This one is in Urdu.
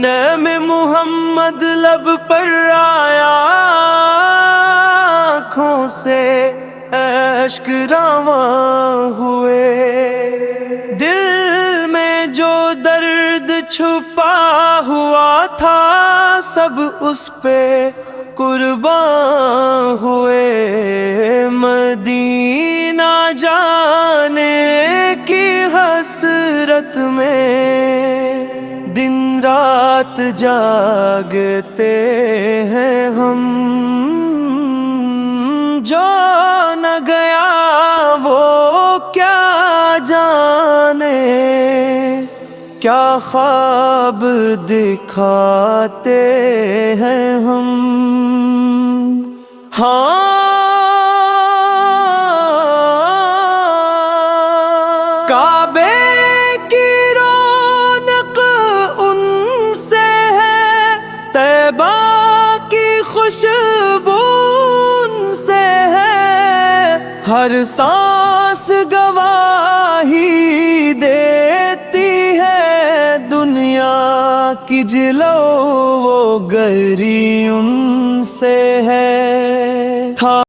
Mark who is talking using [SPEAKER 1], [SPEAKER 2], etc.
[SPEAKER 1] نعم محمد لب پر آیا، آنکھوں سے اشک رواں ہوئے، دل میں جو درد چھپا ہوا تھا سب اس پہ قرباں ہوئے، مدینہ جانے کی حسرت میں دن رات جاگتے ہیں ہم، جو نہ گیا وہ کیا جانے، کیا خواب دکھاتے ہیں ہم۔ کعبے کی رونق ان سے ہے، طیبہ کی خوشبو ان سے ہے، ہر سانس گواہی دیتی ہے، دنیا کی جلو وہ گری ان سے ہے۔